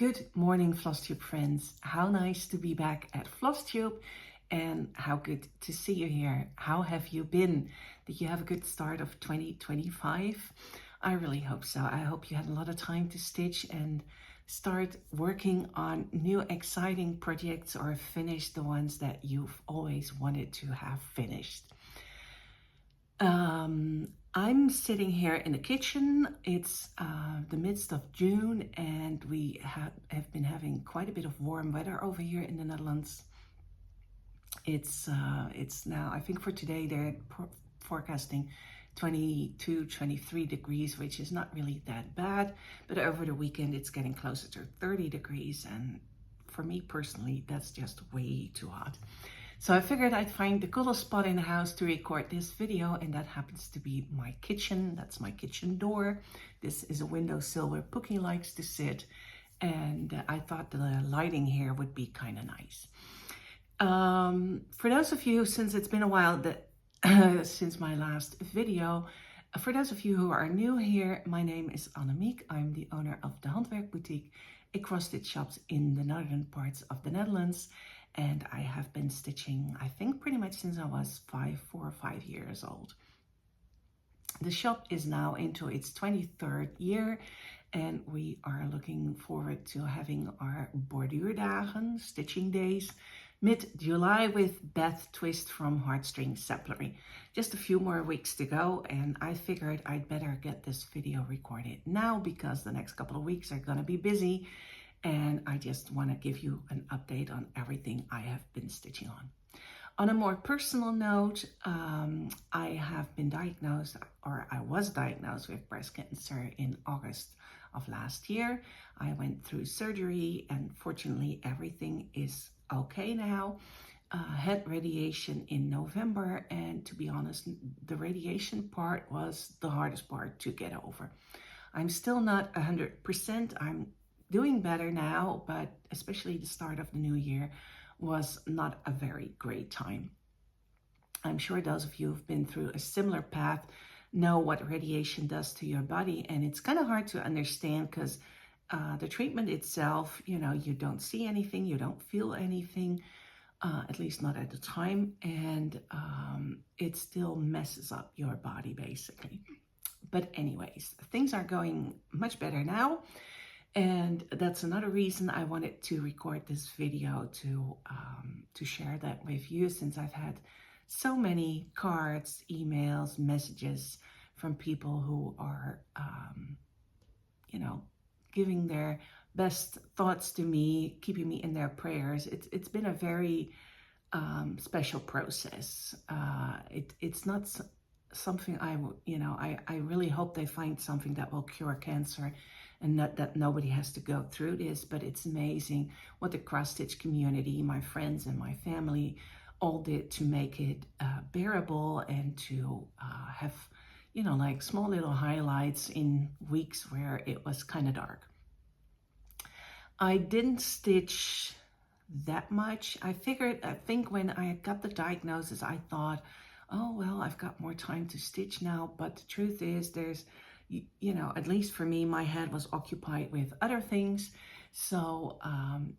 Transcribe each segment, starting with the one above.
Good morning, Flosstube friends. How nice to be back at Flosstube and how good to see you here. How have you been? Did you have a good start of 2025? I really hope so. I hope you had a lot of time to stitch and start working on new exciting projects or finish the ones that you've always wanted to have finished. I'm sitting here in the kitchen. It's the midst of June and we have been having quite a bit of warm weather over here in the Netherlands. It's now, I think for today they're forecasting 22, 23 degrees, which is not really that bad, but over the weekend it's getting closer to 30 degrees, and for me personally that's just way too hot. So I figured I'd find the coolest spot in the house to record this video, and that happens to be my kitchen. That's my kitchen door. This is a windowsill where Pookie likes to sit, and I thought the lighting here would be kind of nice. For those of you, since it's been a while that since my last video, for those of you who are new here, my name is Annemiek. I'm the owner of the Handwerk Boetiek, a cross-stitch shop in the northern parts of the Netherlands. And I have been stitching, I think, pretty much since I was 4 or 5 years old. The shop is now into its 23rd year, and we are looking forward to having our borduurdagen, stitching days, mid-July with Beth Twist from Heartstring Samplery. Just a few more weeks to go, and I figured I'd better get this video recorded now because the next couple of weeks are gonna be busy. And I just want to give you an update on everything I have been stitching on. On a more personal note, I have been diagnosed, or I was diagnosed with breast cancer in August of last year. I went through surgery and fortunately everything is okay now. Had radiation in November, and to be honest, the radiation part was the hardest part to get over. I'm still not 100%. I'm doing better now, but especially the start of the new year was not a very great time. I'm sure those of you who've been through a similar path know what radiation does to your body, and it's kind of hard to understand because the treatment itself, you know, you don't see anything, you don't feel anything, at least not at the time, and it still messes up your body basically. But anyways, things are going much better now. And that's another reason I wanted to record this video to share that with you, since I've had so many cards, emails, messages from people who are, you know, giving their best thoughts to me, keeping me in their prayers. It's been a very special process. It's not something I really hope they find something that will cure cancer and that nobody has to go through this, but it's amazing what the cross-stitch community, my friends and my family all did to make it bearable and to have, you know, like small little highlights in weeks where it was kind of dark. I didn't stitch that much. I think when I got the diagnosis, I thought, oh, well, I've got more time to stitch now. But the truth is you know, at least for me, my head was occupied with other things. So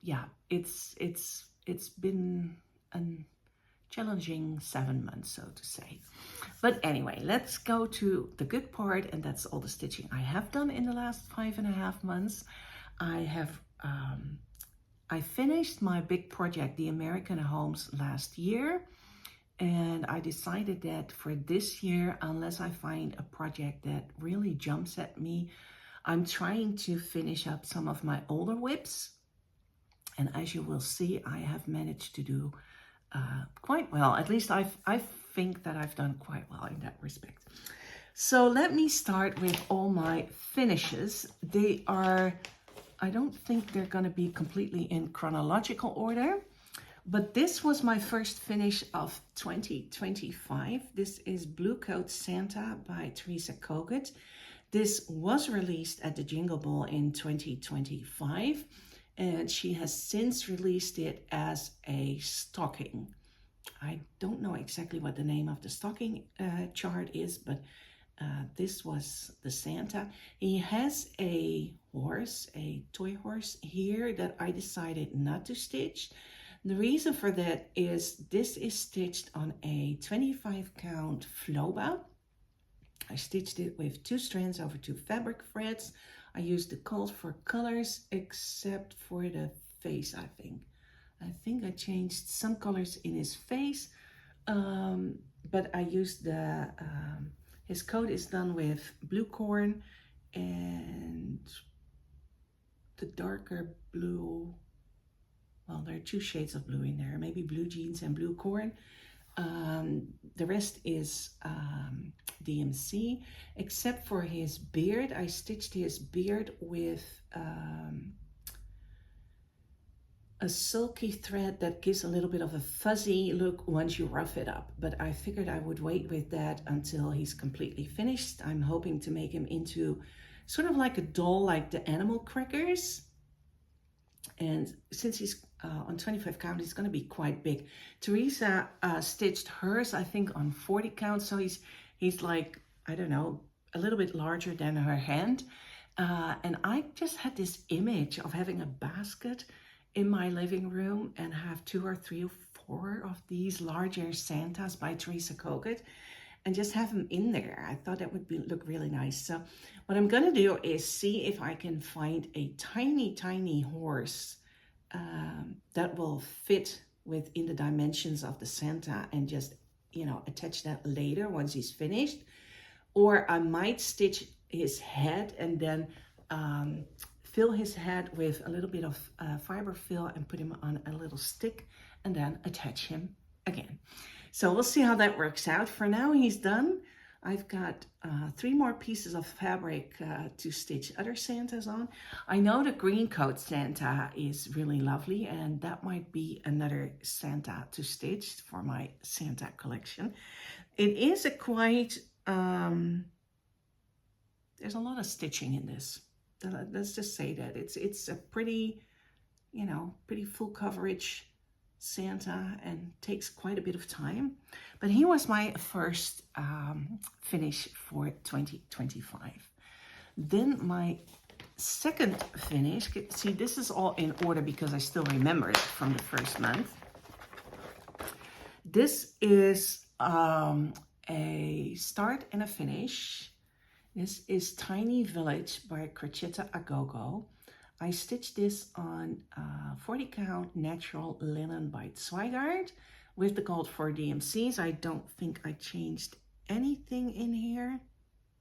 yeah, it's been a challenging 7 months, so to say. But anyway, let's go to the good part, and that's all the stitching I have done in the last 5.5 months. I finished my big project, the American homes, last year. And I decided that for this year, unless I find a project that really jumps at me, I'm trying to finish up some of my older WIPs. And as you will see, I have managed to do quite well. At least I think that I've done quite well in that respect. So let me start with all my finishes. They are, I don't think they're going to be completely in chronological order. But this was my first finish of 2025. This is Blue Coat Santa by Teresa Kogut. This was released at the Jingle Ball in 2025, and she has since released it as a stocking. I don't know exactly what the name of the stocking chart is, but this was the Santa. He has a horse, a toy horse here that I decided not to stitch. The reason for that is this is stitched on a 25 count Floba. I stitched it with 2 strands over 2 fabric threads. I used the called for colors except for the face, I think. I think I changed some colors in his face, but I used the, his coat is done with blue corn and the darker blue, well, there are 2 shades of blue in there, maybe blue jeans and blue corn. The rest is DMC, except for his beard. I stitched his beard with a silky thread that gives a little bit of a fuzzy look once you rough it up. But I figured I would wait with that until he's completely finished. I'm hoping to make him into sort of like a doll, like the animal crackers. And since he's on 25 count, he's going to be quite big. Teresa stitched hers, I think, on 40 count. So he's like, I don't know, a little bit larger than her hand. And I just had this image of having a basket in my living room and have 2 or 3 or 4 of these larger Santas by Teresa Kogut and just have them in there. I thought that would look really nice. So what I'm gonna do is see if I can find a tiny horse that will fit within the dimensions of the Santa and just, you know, attach that later once he's finished. Or I might stitch his head and then fill his head with a little bit of fiber fill and put him on a little stick and then attach him again. So we'll see how that works out. For now, he's done. I've got 3 more pieces of fabric to stitch other Santas on. I know the green coat Santa is really lovely, and that might be another Santa to stitch for my Santa collection. It is a quite, there's a lot of stitching in this. Let's just say that it's a pretty, you know, pretty full coverage Santa and takes quite a bit of time. But he was my first finish for 2025. Then my second finish, see, this is all in order because I still remember it from the first month. This is a start and a finish. This is Tiny Village by Crocetta Agogo. I stitched this on 40 count natural linen by Zweigart with the gold for DMCs. I don't think I changed anything in here.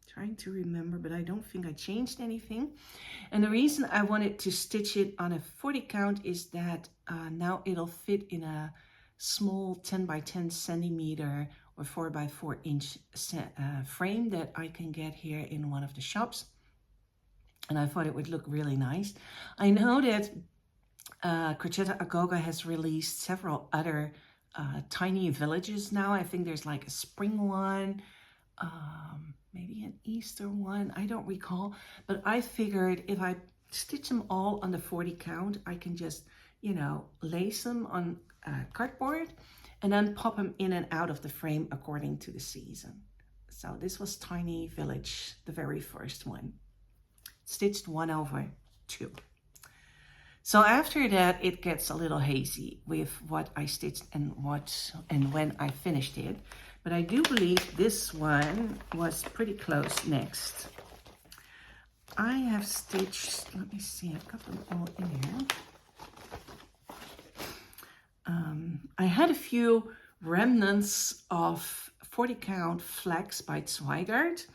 Trying to remember, but I don't think I changed anything. And the reason I wanted to stitch it on a 40 count is that now it'll fit in a small 10 by 10 centimeter or 4 by 4 inch frame that I can get here in one of the shops. And I thought it would look really nice. I know that Crocetta Agogo has released several other tiny villages now. I think there's like a spring one, maybe an Easter one, I don't recall. But I figured if I stitch them all on the 40 count, I can just, you know, lace them on cardboard and then pop them in and out of the frame according to the season. So this was Tiny Village, the very first one. Stitched 1/2. So after that, it gets a little hazy with what I stitched and when I finished it. But I do believe this one was pretty close next. I have stitched, let me see, I've got them all in here. I had a few remnants of 40 count flax by Zweigart,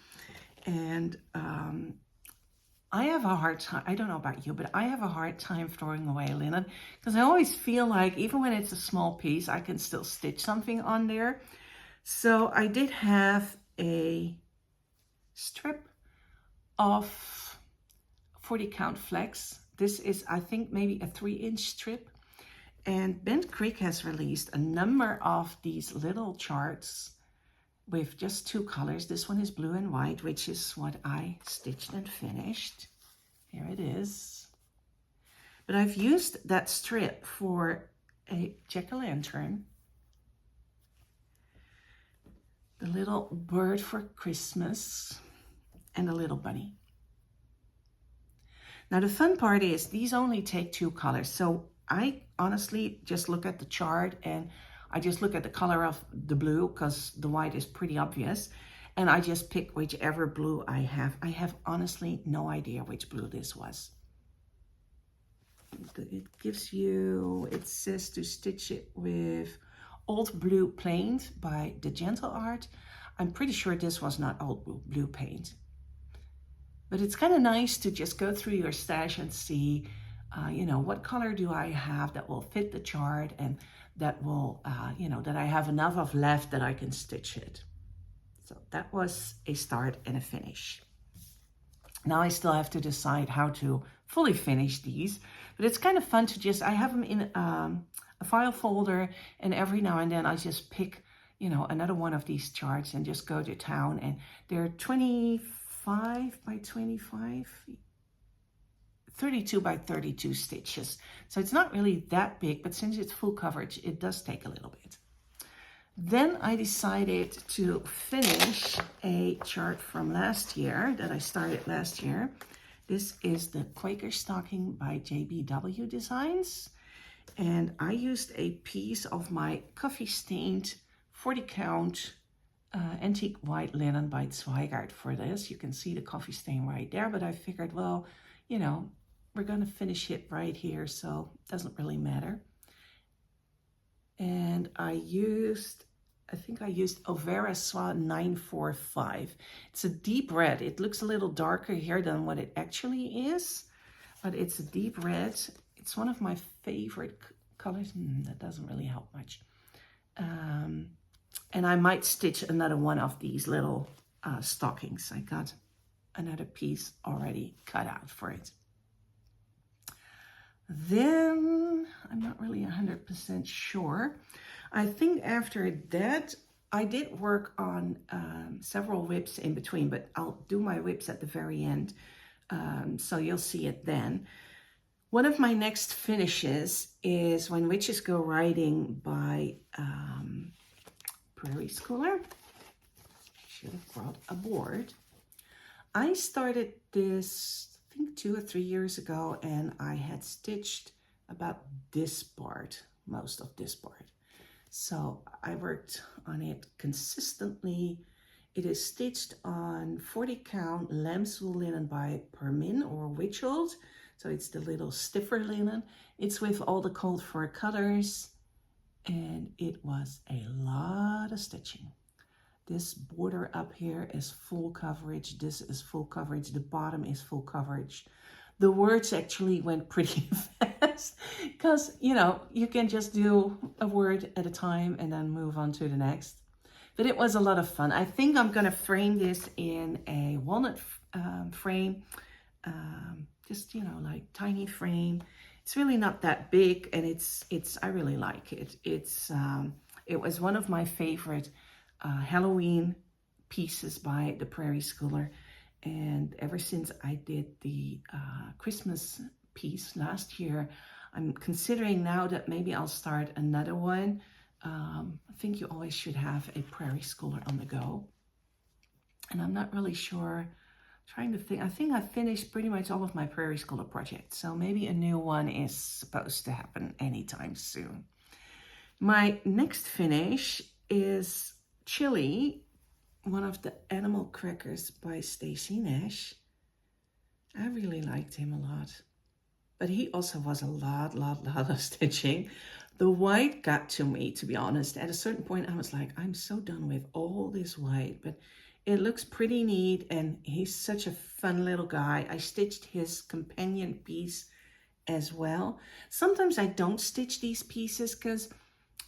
and I have a hard time, I don't know about you, but I have a hard time throwing away linen because I always feel like even when it's a small piece, I can still stitch something on there. So I did have a strip of 40 count flax. This is, I think, maybe a 3-inch strip. And Bent Creek has released a number of these little charts with just 2 colors. This one is blue and white, which is what I stitched and finished. Here it is. But I've used that strip for a jack-o'-lantern, the little bird for Christmas, and a little bunny. Now the fun part is these only take 2 colors. So I honestly just look at the chart and I just look at the color of the blue because the white is pretty obvious. And I just pick whichever blue I have. I have honestly no idea which blue this was. It gives you, it says to stitch it with Old Blue Paint by The Gentle Art. I'm pretty sure this was not Old Blue Paint. But it's kind of nice to just go through your stash and see, you know, what color do I have that will fit the chart and that will, you know, that I have enough of left that I can stitch it. So that was a start and a finish. Now I still have to decide how to fully finish these, but it's kind of fun to just, I have them in a file folder, and every now and then I just pick, you know, another one of these charts and just go to town. And they're 25 by 25, 32 by 32 stitches. So it's not really that big, but since it's full coverage, it does take a little bit. Then I decided to finish a chart from last year that I started last year. This is the Quaker stocking by JBW Designs. And I used a piece of my coffee stained 40 count antique white linen by Zweigart for this. You can see the coffee stain right there, but I figured, well, you know, we're gonna finish it right here, so it doesn't really matter. And I think I used Overa Soie 945. It's a deep red. It looks a little darker here than what it actually is, but it's a deep red. It's one of my favorite colors. That doesn't really help much. And I might stitch another one of these little stockings. I got another piece already cut out for it. Then I'm not really 100% sure. I think after that, I did work on several WIPs in between, but I'll do my WIPs at the very end, so you'll see it then. One of my next finishes is When Witches Go Riding by Prairie Schooler. Should have brought a board. I started this, I think 2 or 3 years ago, and I had stitched about this part, most of this part. So I worked on it consistently. It is stitched on 40 count lamb's wool linen by Permin or Witchold. So it's the little stiffer linen. It's with all the cold fur colors, and it was a lot of stitching. This border up here is full coverage. This is full coverage. The bottom is full coverage. The words actually went pretty fast because, you know, you can just do a word at a time and then move on to the next. But it was a lot of fun. I think I'm going to frame this in a walnut frame. Just, you know, like tiny frame. It's really not that big, and I really like it. It was one of my favorite Halloween pieces by the Prairie Schooler. And ever since I did the Christmas piece last year, I'm considering now that maybe I'll start another one. I think you always should have a Prairie Schooler on the go. And I'm not really sure, trying to think. I think I finished pretty much all of my Prairie Schooler projects. So maybe a new one is supposed to happen anytime soon. My next finish is Chili, one of the animal crackers by Stacy Nash. I really liked him a lot, but he also was a lot of stitching. The white got to me, to be honest. At a certain point, I was like, I'm so done with all this white, but it looks pretty neat, and he's such a fun little guy. I stitched his companion piece as well. Sometimes I don't stitch these pieces because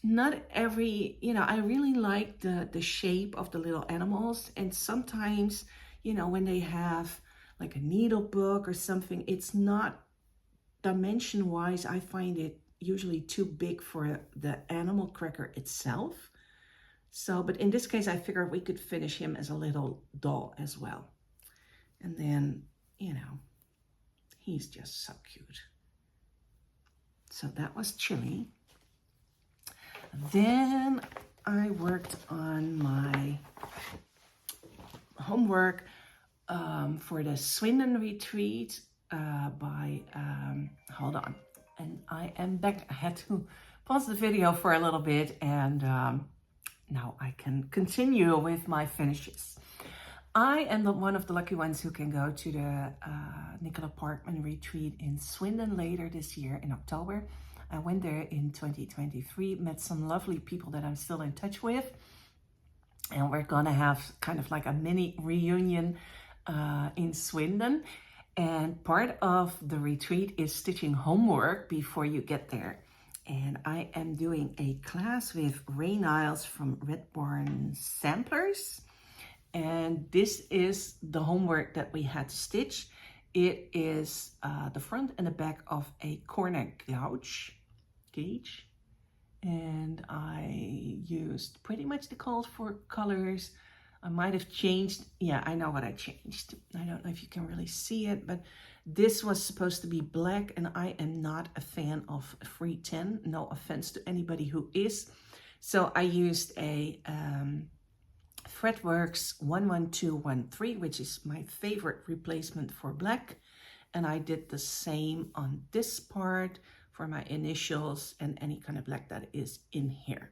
not every, you know, I really like the shape of the little animals. And sometimes, you know, when they have like a needle book or something, it's not dimension wise. I find it usually too big for the animal cracker itself. So, but in this case, I figured we could finish him as a little doll as well. And then, you know, he's just so cute. So that was Chili. Then I worked on my homework for the Swindon retreat hold on, and I am back. I had to pause the video for a little bit, and now I can continue with my finishes. I am one of the lucky ones who can go to the Nicola Parkman retreat in Swindon later this year in October. I went there in 2023, met some lovely people that I'm still in touch with. And we're gonna have kind of like a mini reunion in Swindon. And part of the retreat is stitching homework before you get there. And I am doing a class with Ray Niles from Red Barn Samplers. And this is the homework that we had to stitch. It is the front and the back of a corner gauge. And I used pretty much the called for colors. I might have changed. Yeah, I know what I changed. I don't know if you can really see it, but this was supposed to be black, and I am not a fan of 310. No offense to anybody who is. So I used a Fretworks 11213, which is my favorite replacement for black. And I did the same on this part for my initials and any kind of black that is in here.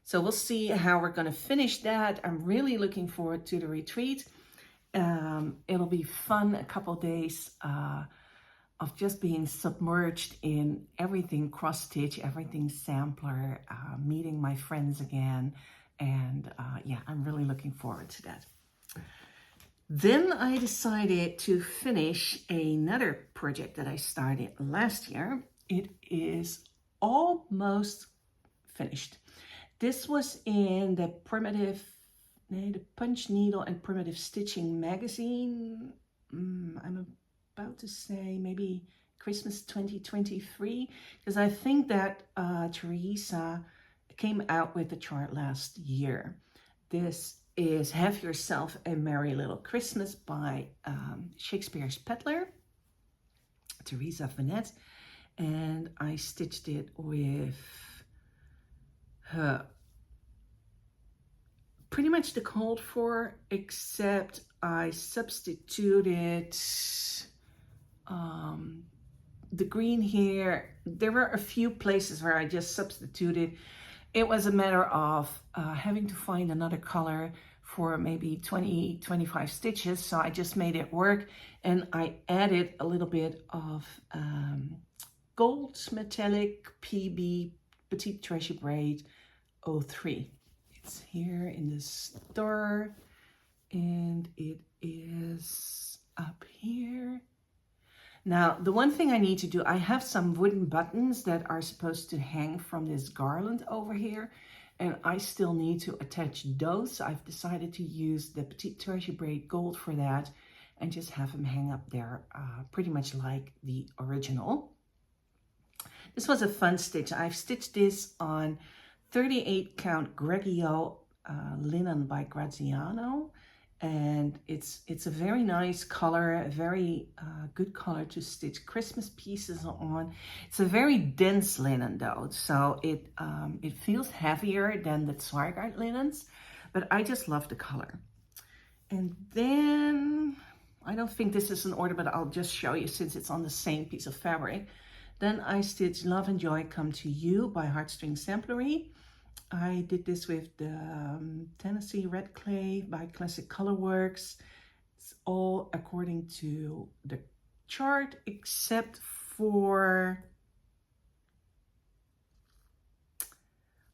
So we'll see how we're going to finish that. I'm really looking forward to the retreat. It'll be fun, a couple days of just being submerged in everything cross-stitch, everything sampler, meeting my friends again. And yeah, I'm really looking forward to that. Then I decided to finish another project that I started last year. It is almost finished. This was in the the Punch Needle and Primitive Stitching magazine. I'm about to say maybe Christmas 2023, because I think that Teresa came out with the chart last year. This is Have Yourself a Merry Little Christmas by Shakespeare's Peddler, Teresa Vanette, and I stitched it with pretty much the called for, except I substituted the green here. There were a few places where I just substituted. It was a matter of having to find another color for maybe 20, 25 stitches. So I just made it work, and I added a little bit of gold metallic PB Petite Treasure Braid 03. It's here in the store, and it is up here. Now, the one thing I need to do, I have some wooden buttons that are supposed to hang from this garland over here, and I still need to attach those. So I've decided to use the Petite Treasure Braid Gold for that and just have them hang up there pretty much like the original. This was a fun stitch. I've stitched this on 38 count Greggio linen by Graziano. And it's a very nice color, a very good color to stitch Christmas pieces on. It's a very dense linen though, so it feels heavier than the Zweigart linens, but I just love the color. And then, I don't think this is in order, but I'll just show you since it's on the same piece of fabric. Then I stitched Love and Joy Come to You by Heartstring Samplery. I did this with the Tennessee Red Clay by Classic Colorworks. It's all according to the chart, except for,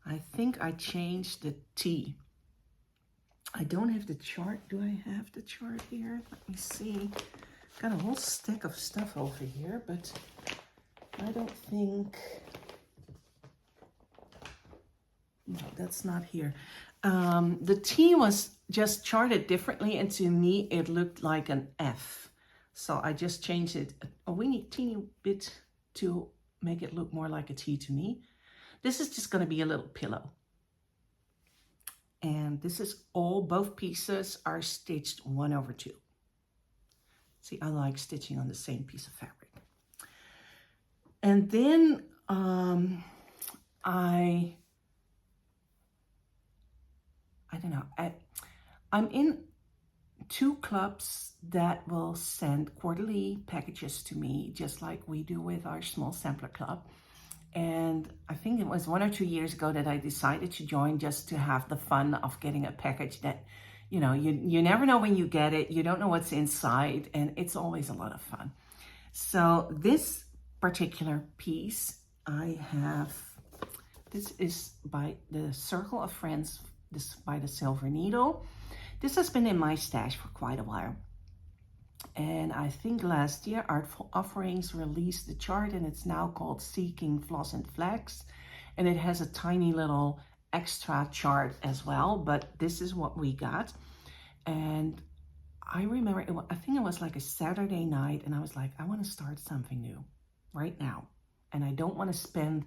I think I changed the T. I don't have the chart. Do I have the chart here? Let me see. Got a whole stack of stuff over here, but I don't think... No, that's not here. The T was just charted differently, and to me it looked like an F. So I just changed it a teeny bit to make it look more like a T to me. This is just going to be a little pillow. And this is all, both pieces are stitched 1/2. See, I like stitching on the same piece of fabric. And then I don't know, I'm in 2 clubs that will send quarterly packages to me, just like we do with our small sampler club. And I think it was 1 or 2 years ago that I decided to join, just to have the fun of getting a package that, you know, you never know when you get it. You don't know what's inside, and it's always a lot of fun. So this particular piece I have, this is by the Circle of Friends, this by the Silver Needle. This has been in my stash for quite a while. And I think last year Artful Offerings released the chart, and it's now called Seeking Floss and Flax. And it has a tiny little extra chart as well, but this is what we got. And I remember, I think it was like a Saturday night, and I was like, I want to start something new right now. And I don't want to spend,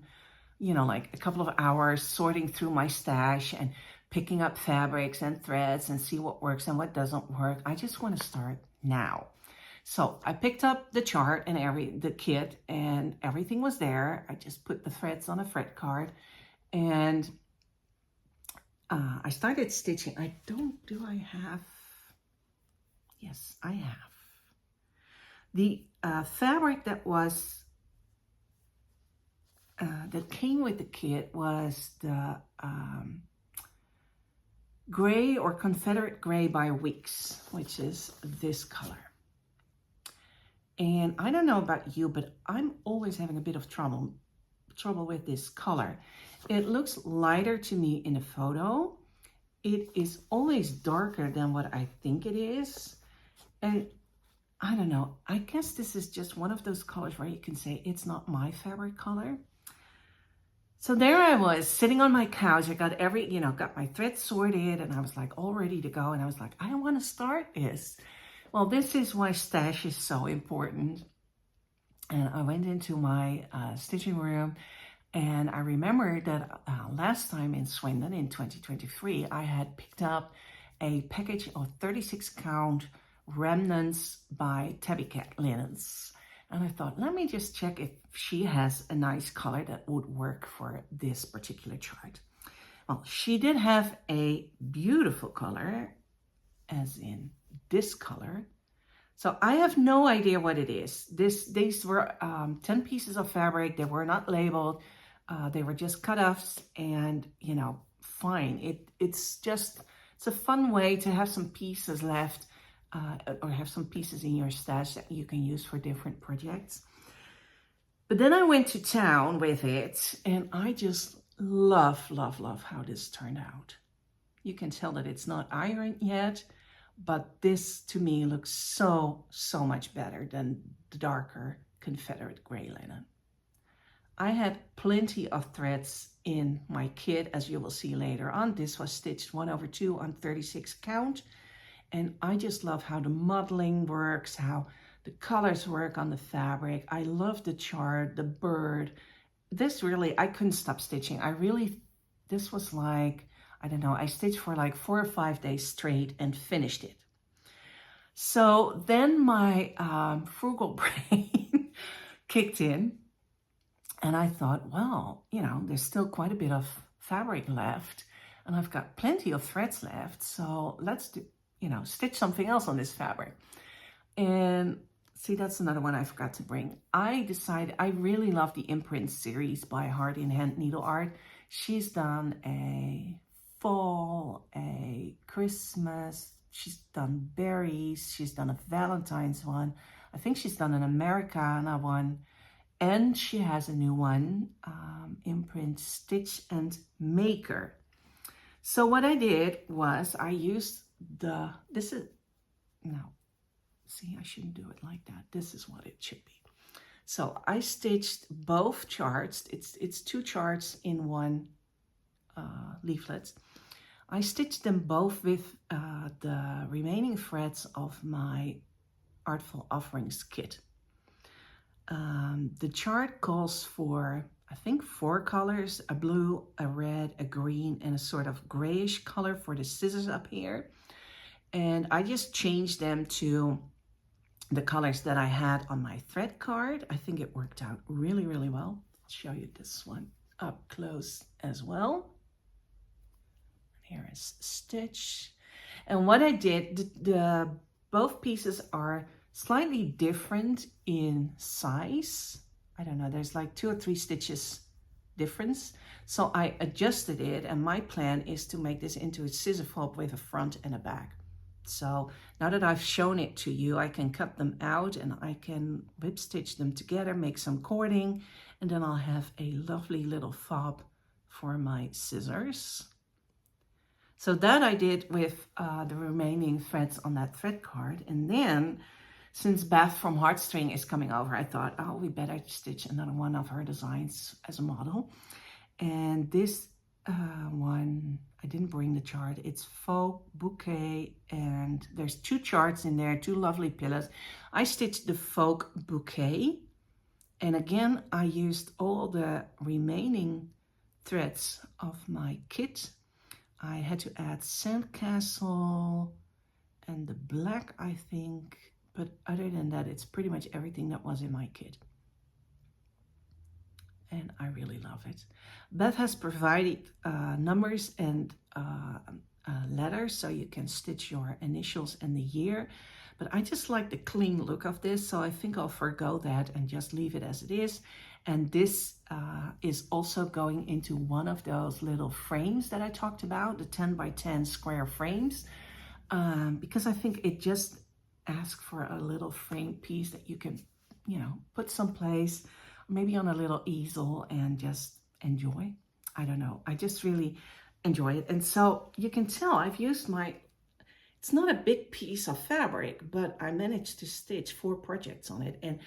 you know, like a couple of hours sorting through my stash and picking up fabrics and threads and see what works and what doesn't work. I just want to start now. So I picked up the chart and the kit, and everything was there. I just put the threads on a fret card, and I started stitching. Do I have? Yes, I have. The fabric that was that came with the kit was the gray or Confederate gray by Weeks, which is this color. And I don't know about you, but I'm always having a bit of trouble with this color. It looks lighter to me in a photo. It is always darker than what I think it is. And I don't know, I guess this is just one of those colors where you can say it's not my favorite color. So there I was sitting on my couch. I got got my threads sorted, and I was like all ready to go. And I was like, I don't want to start this. Well, this is why stash is so important. And I went into my stitching room, and I remembered that last time in Swindon in 2023, I had picked up a package of 36 count remnants by Tabby Cat linens. And I thought, let me just check if she has a nice color that would work for this particular chart. Well, she did have a beautiful color, as in this color. So I have no idea what it is. These were 10 pieces of fabric. They were not labeled. They were just cut-offs, and, you know, fine. It's a fun way to have some pieces left, or have some pieces in your stash that you can use for different projects. But then I went to town with it, and I just love how this turned out. You can tell that it's not ironed yet, but this to me looks so much better than the darker Confederate gray linen. I had plenty of threads in my kit, as you will see later on. This was stitched 1/2 on 36 count. And I just love how the modeling works, how the colors work on the fabric. I love the chart, the bird. This really, I couldn't stop stitching. This was like, I don't know, I stitched for like 4 or 5 days straight and finished it. So then my frugal brain kicked in, and I thought, well, you know, there's still quite a bit of fabric left, and I've got plenty of threads left. So let's stitch something else on this fabric. And see, that's another one I forgot to bring. I decided, I really love the imprint series by Heart in Hand Needle Art. She's done a fall, a Christmas, she's done berries, she's done a Valentine's one. I think she's done an Americana one. And she has a new one, imprint Stitch and Maker. So what I did was I used I shouldn't do it like that. This is what it should be. So I stitched both charts. It's 2 charts in one leaflet. I stitched them both with the remaining threads of my Artful Offerings kit. The chart calls for, I think, 4 colors: a blue, a red, a green, and a sort of grayish color for the scissors up here. And I just changed them to the colors that I had on my thread card. I think it worked out really well. I'll show you this one up close as well. Here is Stitch. And what I did, both pieces are slightly different in size. I don't know, there's like 2 or 3 stitches difference. So I adjusted it, and my plan is to make this into a scissor fob with a front and a back. So now that I've shown it to you, I can cut them out and I can whip stitch them together, make some cording, and then I'll have a lovely little fob for my scissors. So that I did with the remaining threads on that thread card. And then, since Beth from Heartstring is coming over, I thought, oh, we better stitch another one of her designs as a model. And this one, I didn't bring the chart. It's Faux Bouquet, and there's 2 charts in there, 2 lovely pillows. I stitched the Faux Bouquet, and again, I used all the remaining threads of my kit. I had to add Sandcastle and the black, I think, but other than that, it's pretty much everything that was in my kit. And I really love it. Beth has provided numbers and letters, so you can stitch your initials and the year. But I just like the clean look of this, so I think I'll forgo that and just leave it as it is. And this is also going into one of those little frames that I talked about, the 10 by 10 square frames, because I think it just asks for a little frame piece that you can, you know, put someplace, maybe on a little easel, and just enjoy. I don't know, I just really enjoy it. And so you can tell I've used my, it's not a big piece of fabric, but I managed to stitch 4 projects on it. And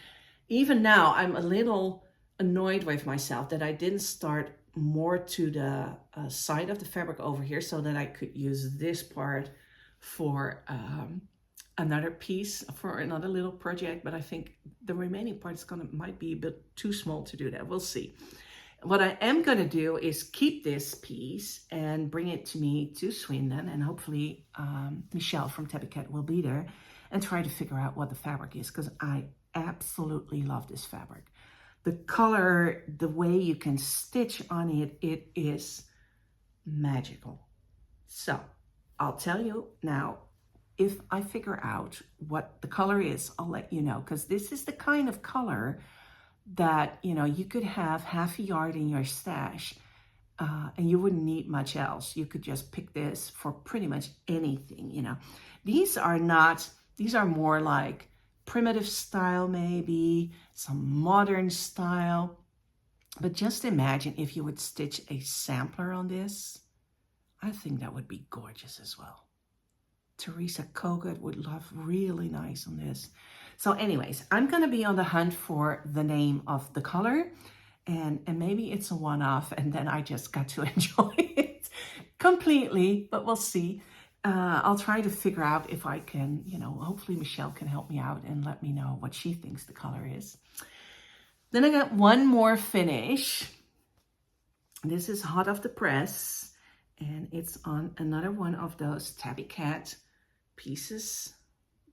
even now I'm a little annoyed with myself that I didn't start more to the side of the fabric over here, so that I could use this part for another piece, for another little project. But I think the remaining part is might be a bit too small to do that. We'll see. What I am going to do is keep this piece and bring it to me to Swindon, and hopefully Michelle from Tabby Cat will be there, and try to figure out what the fabric is, because I absolutely love this fabric. The color, the way you can stitch on it, it is magical. So I'll tell you now, if I figure out what the color is, I'll let you know, because this is the kind of color that, you know, you could have half a yard in your stash and you wouldn't need much else. You could just pick this for pretty much anything, you know. These are not, these are more like primitive style, maybe some modern style. But just imagine if you would stitch a sampler on this. I think that would be gorgeous as well. Teresa Kogut would love really nice on this. So anyways, I'm going to be on the hunt for the name of the color, and maybe it's a one-off, and then I just got to enjoy it completely, but we'll see. I'll try to figure out if I can, you know, hopefully Michelle can help me out and let me know what she thinks the color is. Then I got one more finish. This is hot off the press, and it's on another one of those Tabby Cat pieces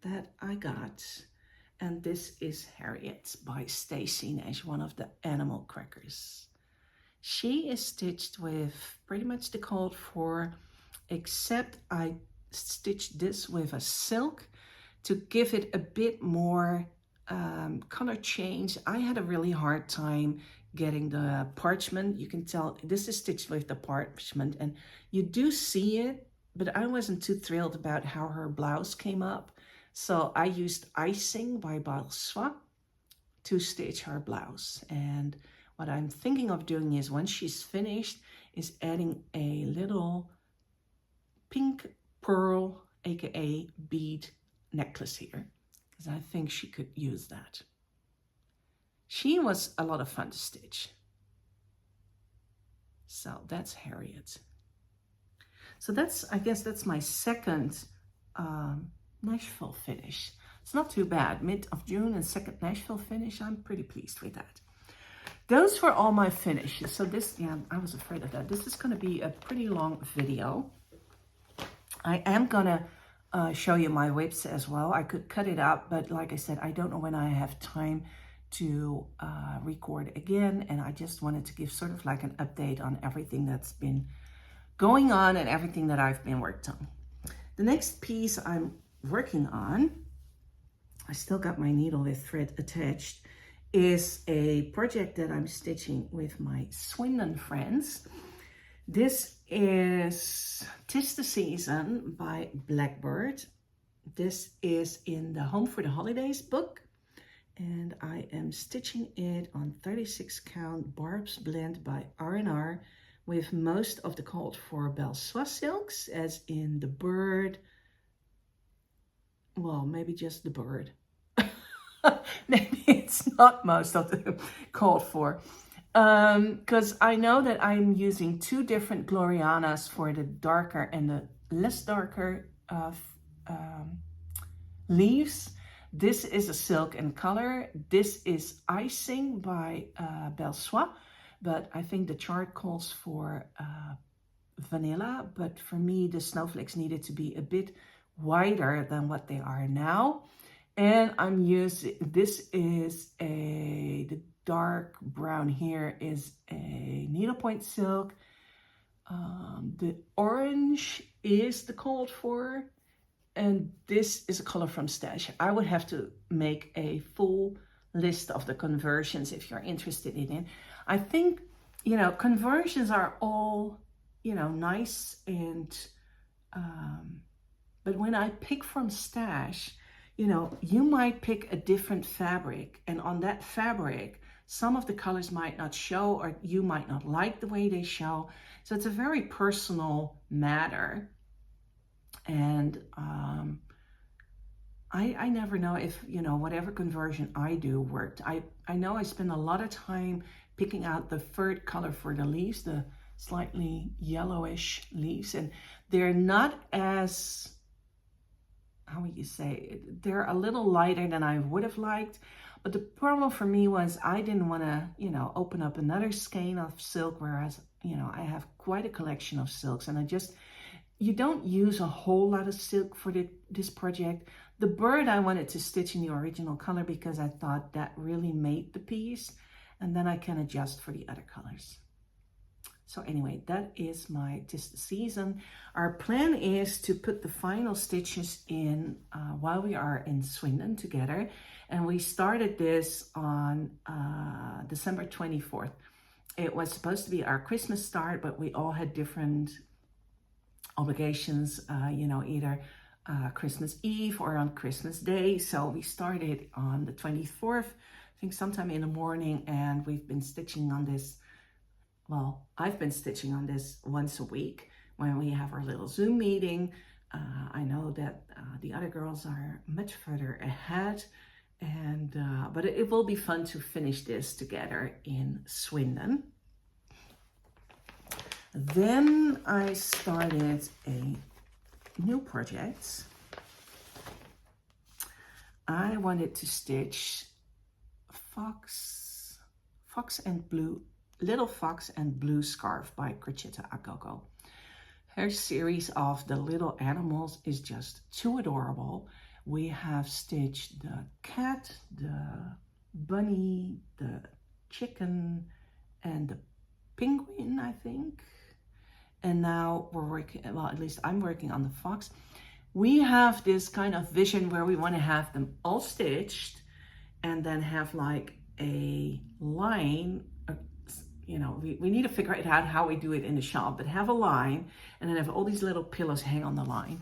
that I got. And this is Harriet by Stacy Nash, one of the animal crackers. She is stitched with pretty much the code for, except I stitched this with a silk to give it a bit more color change. I had a really hard time getting the parchment. You can tell this is stitched with the parchment, and you do see it, but I wasn't too thrilled about how her blouse came up. So I used icing by Balswa to stitch her blouse. And what I'm thinking of doing is, once she's finished, is adding a little pink pearl, aka bead necklace here, because I think she could use that. She was a lot of fun to stitch. So that's Harriet. So that's, I guess that's my second Nashville finish. It's not too bad. Mid of June and second Nashville finish. I'm pretty pleased with that. Those were all my finishes. So this, yeah, I was afraid of that. This is going to be a pretty long video. I am going to show you my WIPs as well. I could cut it up, but like I said, I don't know when I have time to record again. And I just wanted to give sort of like an update on everything that's been going on and everything that I've been worked on. The next piece I'm working on, I still got my needle with thread attached, is a project that I'm stitching with my Swindon friends. This is "'Tis the Season" by Blackbird. This is in the Home for the Holidays book, and I am stitching it on 36 count Barb's Blend by R&R with most of the called for Belle Soie silks, as in the bird, well, maybe just the bird. Maybe it's not most of the called for. Because I know that I'm using two different Glorianas for the darker and the less darker leaves. This is a silk and color. This is Icing by Belle Soie, but I think the chart calls for vanilla, but for me the snowflakes needed to be a bit wider than what they are now. And I'm using, this is the dark brown here is a needlepoint silk. The orange is the called for, and this is a color from Stash. I would have to make a full list of the conversions if you're interested in it. I think, you know, conversions are all, you know, nice, and but when I pick from Stash, you know, you might pick a different fabric, and on that fabric, some of the colors might not show, or you might not like the way they show. So it's a very personal matter. And I never know if, you know, whatever conversion I do worked. I know I spend a lot of time picking out the third color for the leaves, the slightly yellowish leaves, and they're not as, how would you say, they're a little lighter than I would have liked. But the problem for me was I didn't want to, you know, open up another skein of silk, whereas, you know, I have quite a collection of silks, and you don't use a whole lot of silk for this project. The bird I wanted to stitch in the original color because I thought that really made the piece, and then I can adjust for the other colors. So anyway, that is my "'Tis the Season." Our plan is to put the final stitches in while we are in Swindon together. And we started this on December 24th. It was supposed to be our Christmas start, but we all had different obligations, you know, either Christmas Eve or on Christmas Day. So we started on the 24th, I think sometime in the morning, and we've been stitching on this. Well, I've been stitching on this once a week when we have our little Zoom meeting. I know that the other girls are much further ahead, and but it will be fun to finish this together in Swindon. Then I started a new project. I wanted to stitch Little Fox and Blue Scarf by Crocetta Agogo. Her series of the little animals is just too adorable. We have stitched the cat, the bunny, the chicken, and the penguin, I think. And now we're working, well, at least I'm working on the fox. We have this kind of vision where we want to have them all stitched and then have like a line. You know, we need to figure it out how we do it in the shop, but have a line and then have all these little pillows hang on the line.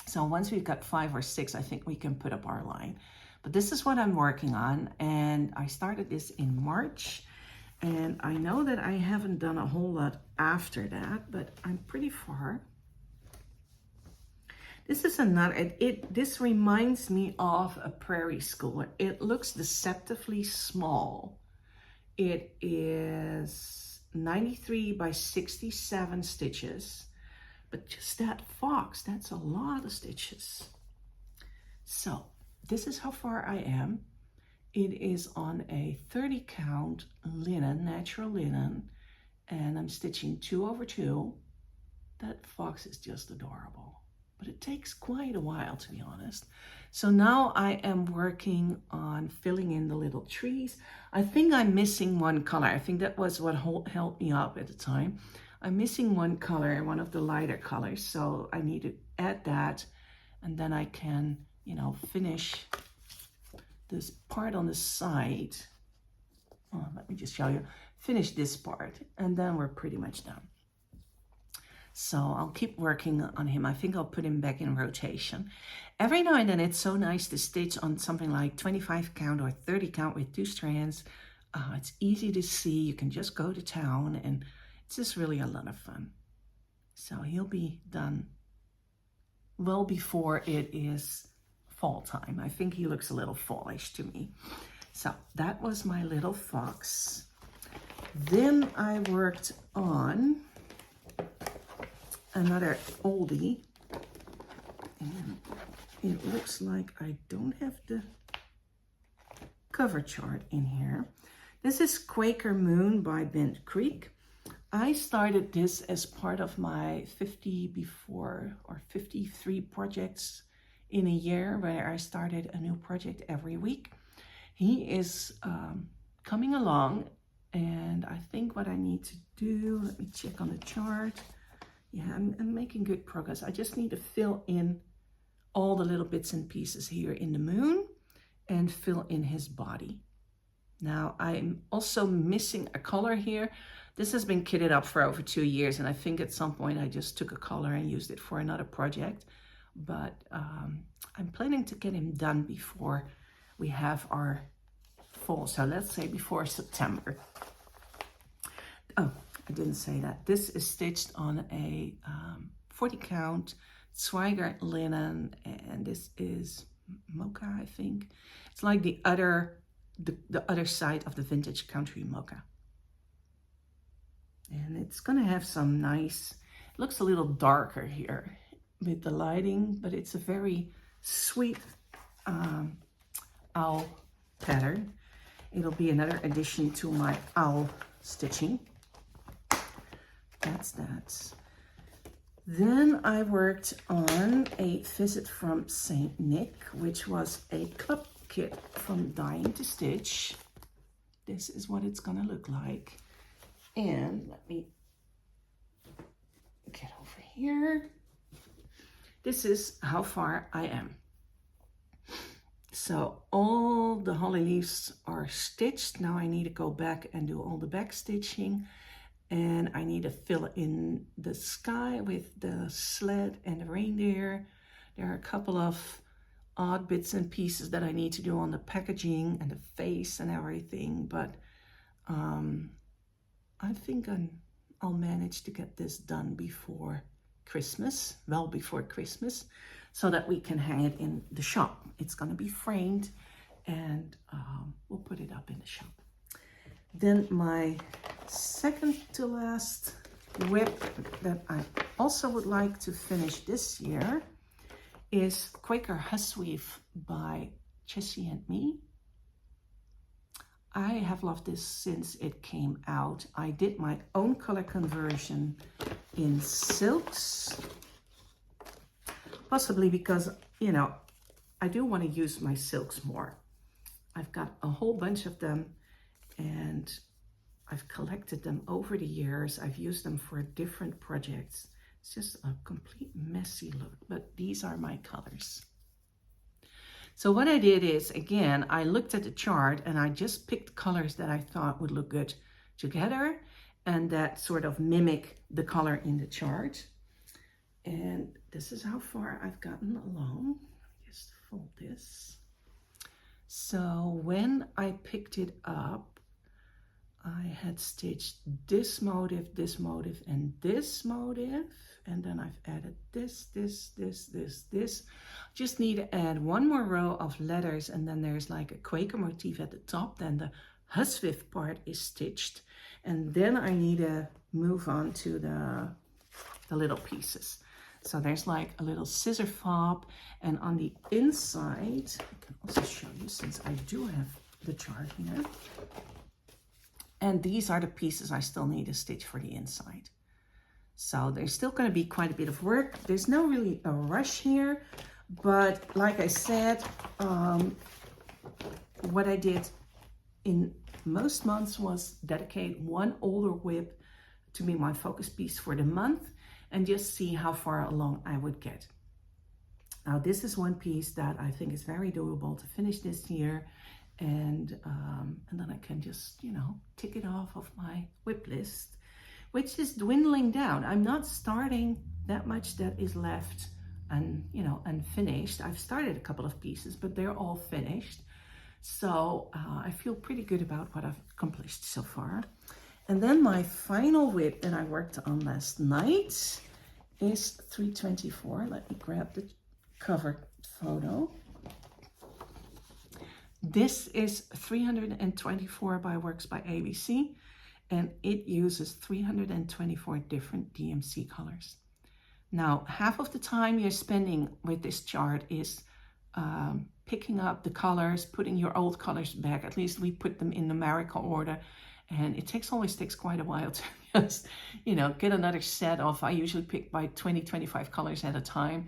So once we've got 5 or 6, I think we can put up our line. But this is what I'm working on, and I started this in March, and I know that I haven't done a whole lot after that, but I'm pretty far. This is another, this reminds me of a prairie school. It looks deceptively small. It is 93 by 67 stitches, but just that fox, that's a lot of stitches. So this is how far I am. It is on a 30 count linen, natural linen, and I'm stitching 2/2. That fox is just adorable, but it takes quite a while, to be honest. So now I am working on filling in the little trees. I think I'm missing one color. I think that was what held me up at the time. I'm missing one color, one of the lighter colors, so I need to add that, and then I can, you know, finish this part on the side. Oh, let me just show you. Finish this part, and then we're pretty much done. So I'll keep working on him. I think I'll put him back in rotation. Every now and then it's so nice to stitch on something like 25 count or 30 count with 2 strands. It's easy to see. You can just go to town, and it's just really a lot of fun. So he'll be done well before it is fall time. I think he looks a little fallish to me. So that was my little fox. Then I worked on another oldie, and it looks like I don't have the cover chart in here. This is Quaker Moon by Bent Creek. I started this as part of my 54 or 53 projects in a year, where I started a new project every week. He is coming along, and I think what I need to do, let me check on the chart. Yeah, I'm making good progress. I just need to fill in all the little bits and pieces here in the moon and fill in his body. Now I'm also missing a color here. This has been kitted up for over 2 years, and I think at some point I just took a color and used it for another project. But I'm planning to get him done before we have our fall. So let's say before September. Oh, I didn't say that. This is stitched on a 40 count Quaker linen, and this is mocha, I think. It's like the other side of the vintage country mocha. And it's gonna have some nice, it looks a little darker here with the lighting, but it's a very sweet owl pattern. It'll be another addition to my owl stitching. That's that. Then I worked on a visit from St. Nick, which was a club kit from Dying to Stitch. This is what it's gonna look like. And let me get over here. This is how far I am. So all the holly leaves are stitched. Now I need to go back and do all the back stitching. And I need to fill in the sky with the sled and the reindeer. There are a couple of odd bits and pieces that I need to do on the packaging and the face and everything. But I think I'll manage to get this done before Christmas, well before Christmas, so that we can hang it in the shop. It's going to be framed, and we'll put it up in the shop. Then my second to last WIP that I also would like to finish this year is Quaker Hussweave by Jessie and Me. I have loved this since it came out. I did my own color conversion in silks, possibly because, you know, I do want to use my silks more. I've got a whole bunch of them, and I've collected them over the years. I've used them for different projects. It's just a complete messy look, but these are my colors. So what I did is, again, I looked at the chart and I just picked colors that I thought would look good together and that sort of mimic the color in the chart. And this is how far I've gotten along. Just fold this. So when I picked it up, I had stitched this motif, and this motif. And then I've added this. Just need to add one more row of letters, and then there's like a Quaker motif at the top. Then the Hussweave part is stitched. And then I need to move on to the little pieces. So there's like a little scissor fob, and on the inside, I can also show you since I do have the chart here. And these are the pieces I still need to stitch for the inside. So there's still going to be quite a bit of work. There's no really a rush here, but like I said, what I did in most months was dedicate one older WIP to be my focus piece for the month and just see how far along I would get. Now this is one piece that I think is very doable to finish this year, and then I can just, you know, tick it off of my WIP list, which is dwindling down. I'm not starting that much that is left and, you know, unfinished. I've started a couple of pieces, but they're all finished. So I feel pretty good about what I've accomplished so far. And then my final WIP that I worked on last night is 324. Let me grab the cover photo. This is 324 by Works by ABC, and it uses 324 different DMC colors. Now, half of the time you're spending with this chart is picking up the colors, putting your old colors back. At least we put them in numerical order, and it always takes quite a while to just, you know, get another set of, I usually pick by 20-25 colors at a time,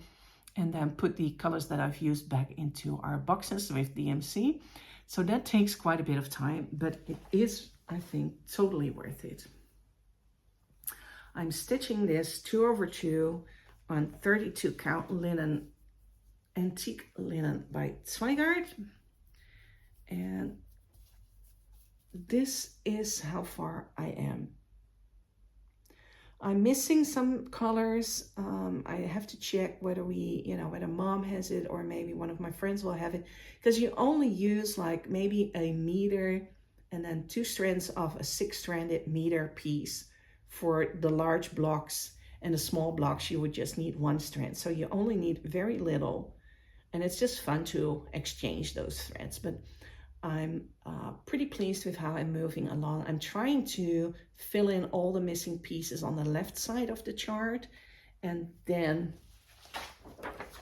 and then put the colors that I've used back into our boxes with DMC. So that takes quite a bit of time, but it is, I think, totally worth it. I'm stitching this 2/2 on 32 count linen, antique linen by Quaker. And this is how far I am. I'm missing some colors. I have to check whether whether mom has it or maybe one of my friends will have it, because you only use like maybe a meter and then 2 strands of a 6-stranded meter piece for the large blocks, and the small blocks you would just need 1 strand. So you only need very little, and it's just fun to exchange those threads. But I'm pretty pleased with how I'm moving along. I'm trying to fill in all the missing pieces on the left side of the chart, and then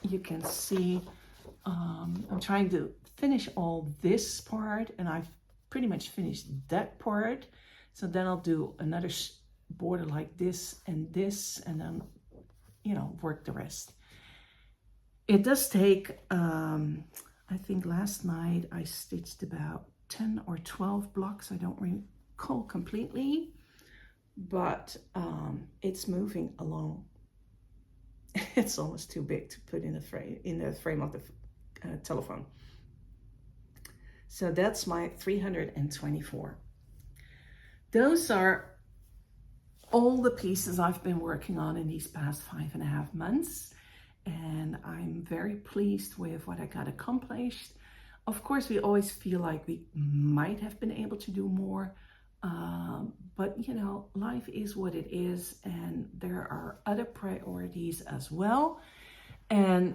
you can see I'm trying to finish all this part, and I've pretty much finished that part. So then I'll do another border like this, and then, you know, work the rest. It does take, I think last night I stitched about 10 or 12 blocks. I don't recall completely, but it's moving along. It's almost too big to put in the frame of the telephone. So that's my 324. Those are all the pieces I've been working on in these past 5.5 months. And I'm very pleased with what I got accomplished. Of course, we always feel like we might have been able to do more, but you know, life is what it is, and there are other priorities as well. And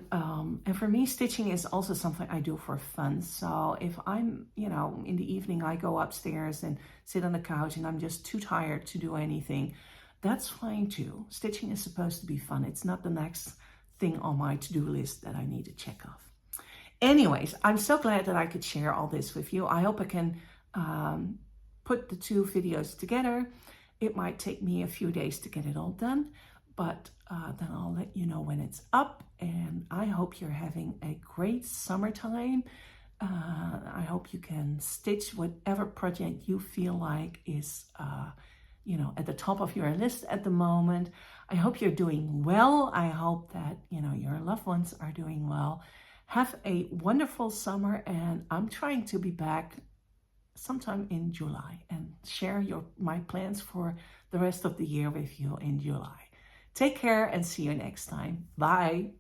for me, stitching is also something I do for fun. So if I'm, you know, in the evening, I go upstairs and sit on the couch and I'm just too tired to do anything, that's fine too. Stitching is supposed to be fun. It's not the next thing on my to-do list that I need to check off. Anyways, I'm so glad that I could share all this with you. I hope I can put the 2 videos together. It might take me a few days to get it all done, but then I'll let you know when it's up. And I hope you're having a great summertime. I hope you can stitch whatever project you feel like is you know, at the top of your list at the moment. I hope you're doing well. I hope that, you know, your loved ones are doing well. Have a wonderful summer, and I'm trying to be back sometime in July and share my plans for the rest of the year with you in July. Take care and see you next time. Bye.